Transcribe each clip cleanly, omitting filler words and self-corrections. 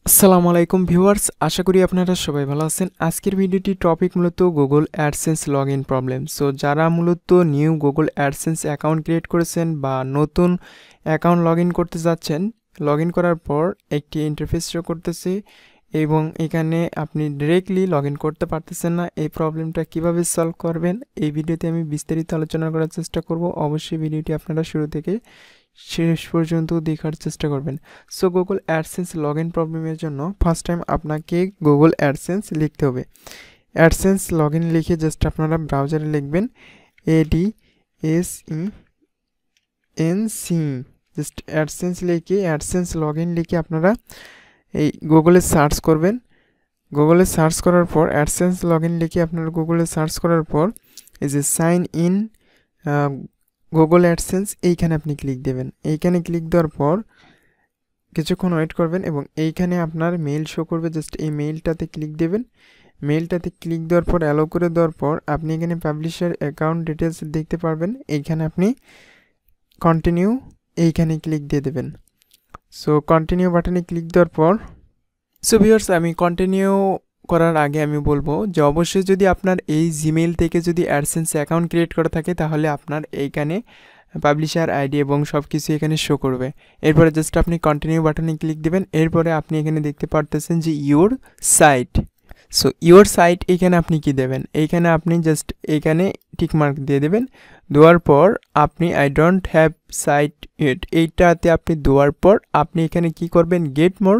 আসসালামু আলাইকুম ভিউয়ার্স, আশা করি আপনারা সবাই ভালো আছেন। আজকের ভিডিওটি টপিক মূলত Google AdSense login problem. So যারা মূলত new Google AdSense account create করেছেন বা নতুন অ্যাকাউন্ট লগইন করতে যাচ্ছেন, লগইন করার পর একটি ইন্টারফেস শো করতেছে এবং এখানে আপনি ডিরেক্টলি লগইন করতে পারতেছেন না। এই প্রবলেমটা কিভাবে সলভ করবেন এই ভিডিওতে আমি বিস্তারিত আলোচনা করার চেষ্টা করব। অবশ্যই ভিডিওটি আপনারা শুরু থেকে শেষ পর্যন্ত দেখার চেষ্টা করবেন। সো গুগল অ্যাডসেন্স লগইন প্রবলেমের জন্য ফার্স্ট টাইম আপনাকে গুগল অ্যাডসেন্স লিখতে হবে। অ্যাডসেন্স লগইন লিখে জাস্ট আপনারা ব্রাউজারে লিখবেন ADSENSE, জাস্ট অ্যাডসেন্স লিখে অ্যাডসেন্স লগইন লিখে আপনারা এই গুগলে সার্চ করবেন। গুগলে সার্চ করার পর অ্যাডসেন্স লগইন লিখে আপনারা গুগলে সার্চ করার পর এই যে সাইন ইন গুগল অ্যাডসেন্স এইখানে আপনি ক্লিক দেবেন। এইখানে ক্লিক দেওয়ার পর কিছুক্ষণ ওয়েট করবেন এবং এইখানে আপনার মেইল শো করবে, জাস্ট এই মেইলটাতে ক্লিক দেবেন। মেইলটাতে ক্লিক দেওয়ার পর অ্যালো করে দেওয়ার পর আপনি এখানে পাবলিশার অ্যাকাউন্ট ডিটেলস দেখতে পারবেন। এইখানে আপনি কন্টিনিউ এইখানে ক্লিক দিয়ে দেবেন। সো কন্টিনিউ বাটনে ক্লিক দেওয়ার পর ভিউয়ার্স, আমি কন্টিনিউ করার আগে আমি বলবো যে অবশ্যই যদি আপনার এই জিমেইল থেকে যদি অ্যাডসেন্স অ্যাকাউন্ট ক্রিয়েট করা থাকে তাহলে আপনার এইখানে পাবলিশার আইডি এবং সব কিছু এখানে শো করবে। এরপরে জাস্ট আপনি কন্টিনিউ বাটনে ক্লিক দেবেন। এরপরে আপনি এখানে দেখতে পারতেছেন যে your site. So your site এইখানে আপনি কি দেবেন, এইখানে আপনি জাস্ট এইখানে টিকমার্ক দিয়ে দেবেন। দেওয়ার পর আপনি I don't have site it এইটাতে আপনি দেওয়ার পর আপনি এখানে কি করবেন, get more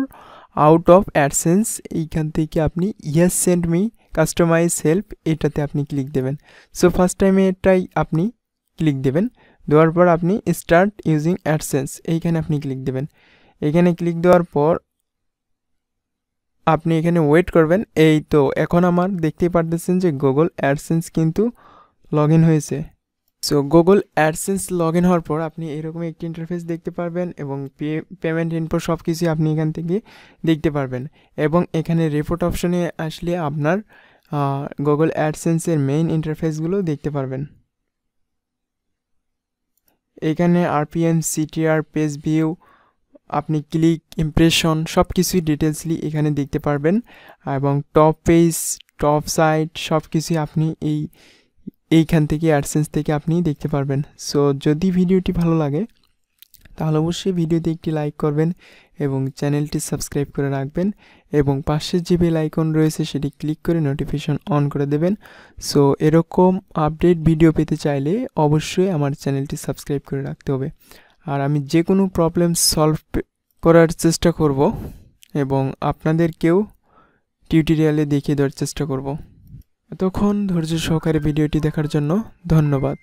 out of AdSense এইখান থেকে আপনি yes send me customize help এটাতে আপনি ক্লিক দেবেন। সো ফার্স্ট টাইমে এটাই আপনি ক্লিক দেবেন। দেওয়ার পর আপনি স্টার্ট ইউজিং অ্যাডসেন্স এইখানে আপনি ক্লিক দেবেন। এখানে ক্লিক দেওয়ার পর আপনি এখানে ওয়েট করবেন। এই তো এখন আমার দেখতেই পারতেছেন যে গুগল অ্যাডসেন্স কিন্তু লগ ইন হয়েছে। So Google AdSense log in হওয়ার পর আপনি এরকম একটি ইন্টারফেস দেখতে পারবেন এবং পেমেন্ট ইনফো সব কিছুই আপনি এখান থেকে দেখতে পারবেন। এবং এখানে রিপোর্ট অপশনে আসলে আপনার গুগল অ্যাডসেন্সের মেইন ইন্টারফেসগুলো দেখতে পারবেন। এখানে আরপিএম, সিটিআর, পেজ ভিউ, আপনি ক্লিক, ইমপ্রেশন সব কিছুই ডিটেলসলি এখানে দেখতে পারবেন এবং টপ পেজ, টপ সাইট সব কিছুই আপনি এইখান থেকে অ্যাডসেন্স থেকে আপনি দেখতে পারবেন। সো যদি ভিডিওটি ভালো লাগে তাহলে অবশ্যই ভিডিওতে একটি লাইক করবেন এবং চ্যানেলটি সাবস্ক্রাইব করে রাখবেন এবং পাশে যে বেল আইকন রয়েছে সেটি ক্লিক করে নোটিফিকেশন অন করে দেবেন। সো এরকম আপডেট ভিডিও পেতে চাইলে অবশ্যই আমার চ্যানেলটি সাবস্ক্রাইব করে রাখতে হবে। আর আমি যে কোনো প্রবলেম সলভ করার চেষ্টা করব এবং আপনাদেরকেও টিউটোরিয়ালে দেখিয়ে দেওয়ার চেষ্টা করব। এতক্ষণ ধৈর্য সহকারে ভিডিওটি দেখার জন্য ধন্যবাদ।